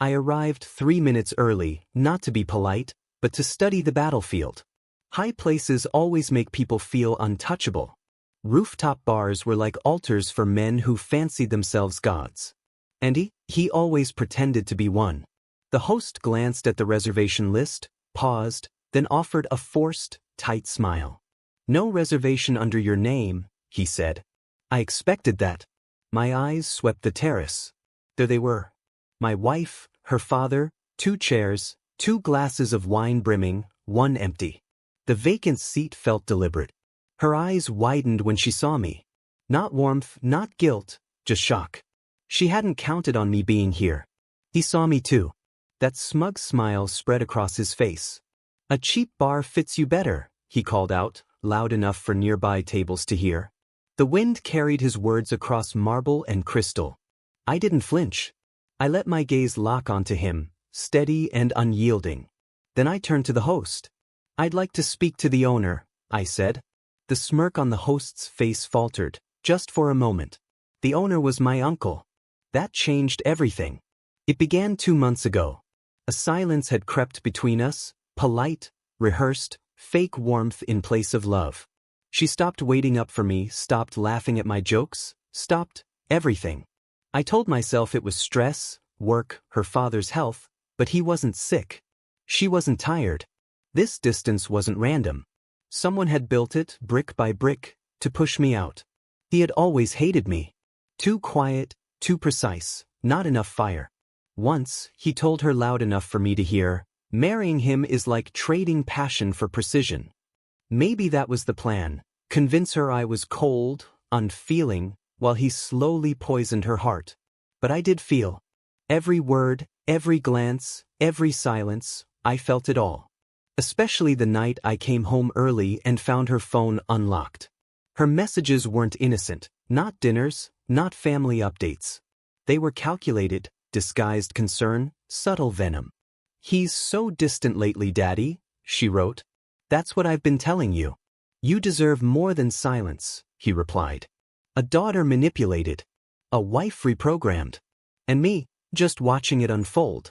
I arrived 3 minutes early, not to be polite, but to study the battlefield. High places always make people feel untouchable. Rooftop bars were like altars for men who fancied themselves gods. And he always pretended to be one. The host glanced at the reservation list, paused, then offered a forced, tight smile. "No reservation under your name," he said. I expected that. My eyes swept the terrace. There they were. My wife, her father, 2 chairs, 2 glasses of wine brimming, 1 empty. The vacant seat felt deliberate. Her eyes widened when she saw me. Not warmth, not guilt, just shock. She hadn't counted on me being here. He saw me too. That smug smile spread across his face. "A cheap bar fits you better," he called out, loud enough for nearby tables to hear. The wind carried his words across marble and crystal. I didn't flinch. I let my gaze lock onto him, steady and unyielding. Then I turned to the host. "I'd like to speak to the owner," I said. The smirk on the host's face faltered, just for a moment. The owner was my uncle. That changed everything. It began 2 months ago. A silence had crept between us, polite, rehearsed, fake warmth in place of love. She stopped waiting up for me, stopped laughing at my jokes, stopped everything. I told myself it was stress, work, her father's health, but he wasn't sick. She wasn't tired. This distance wasn't random. Someone had built it, brick by brick, to push me out. He had always hated me. Too quiet, too precise, not enough fire. Once, he told her loud enough for me to hear, "Marrying him is like trading passion for precision." Maybe that was the plan, convince her I was cold, unfeeling, while he slowly poisoned her heart. But I did feel. Every word, every glance, every silence, I felt it all. Especially the night I came home early and found her phone unlocked. Her messages weren't innocent, not dinners, not family updates. They were calculated, disguised concern, subtle venom. "He's so distant lately, Daddy," she wrote. "That's what I've been telling you." "You deserve more than silence," he replied. A daughter manipulated. A wife reprogrammed. And me, just watching it unfold.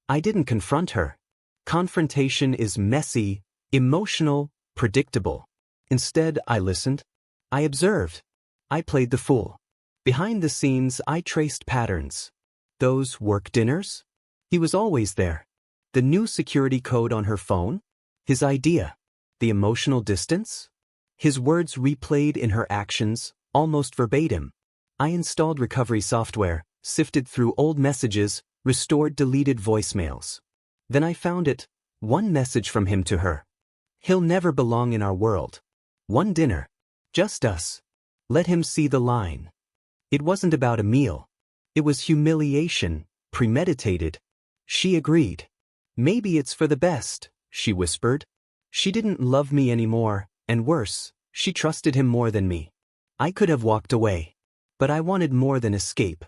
I didn't confront her. Confrontation is messy, emotional, predictable. Instead, I listened. I observed. I played the fool. Behind the scenes, I traced patterns. Those work dinners? He was always there. The new security code on her phone? His idea. The emotional distance? His words replayed in her actions, almost verbatim. I installed recovery software, sifted through old messages, restored deleted voicemails. Then I found it, one message from him to her. "He'll never belong in our world. One dinner. Just us. Let him see the line." It wasn't about a meal. It was humiliation, premeditated. She agreed. "Maybe it's for the best," she whispered. She didn't love me anymore, and worse, she trusted him more than me. I could have walked away. But I wanted more than escape.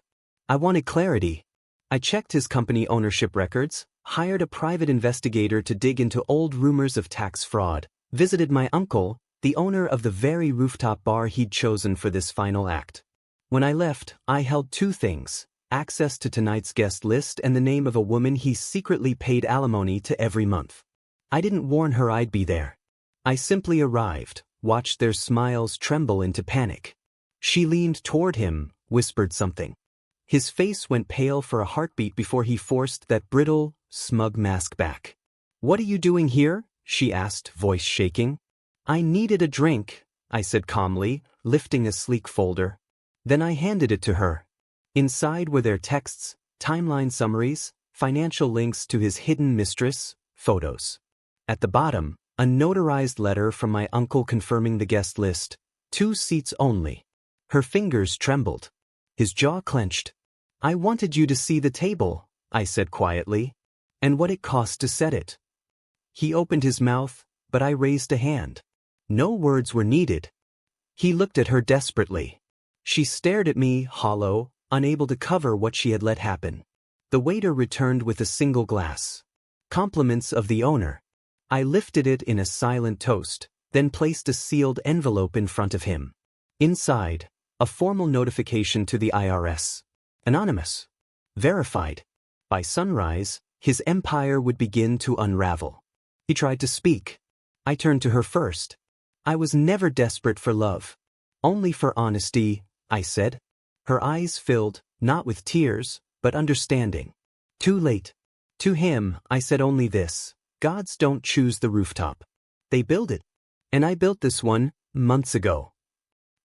I wanted clarity. I checked his company ownership records, hired a private investigator to dig into old rumors of tax fraud, visited my uncle, the owner of the very rooftop bar he'd chosen for this final act. When I left, I held 2 things: access to tonight's guest list and the name of a woman he secretly paid alimony to every month. I didn't warn her I'd be there. I simply arrived, watched their smiles tremble into panic. She leaned toward him, whispered something. His face went pale for a heartbeat before he forced that brittle, smug mask back. "What are you doing here?" she asked, voice shaking. "I needed a drink," I said calmly, lifting a sleek folder. Then I handed it to her. Inside were their texts, timeline summaries, financial links to his hidden mistress, photos. At the bottom, a notarized letter from my uncle confirming the guest list, 2 seats only. Her fingers trembled. His jaw clenched. "I wanted you to see the table," I said quietly, "and what it cost to set it." He opened his mouth, but I raised a hand. No words were needed. He looked at her desperately. She stared at me, hollow, unable to cover what she had let happen. The waiter returned with a single glass. Compliments of the owner. I lifted it in a silent toast, then placed a sealed envelope in front of him. Inside, a formal notification to the IRS. Anonymous. Verified. By sunrise, his empire would begin to unravel. He tried to speak. I turned to her first. I was never desperate for love. Only for honesty, I said. Her eyes filled, not with tears, but understanding. Too late. To him, I said only this: gods don't choose the rooftop. They build it. And I built this one, months ago.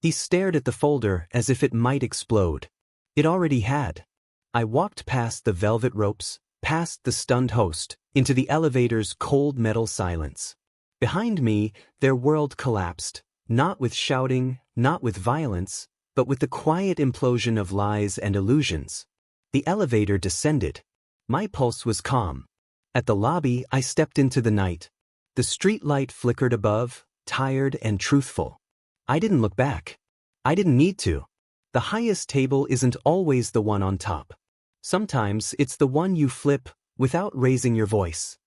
He stared at the folder as if it might explode. It already had. I walked past the velvet ropes, past the stunned host, into the elevator's cold metal silence. Behind me, their world collapsed, not with shouting, not with violence, but with the quiet implosion of lies and illusions. The elevator descended. My pulse was calm. At the lobby, I stepped into the night. The street light flickered above, tired and truthful. I didn't look back. I didn't need to. The highest table isn't always the one on top. Sometimes it's the one you flip without raising your voice.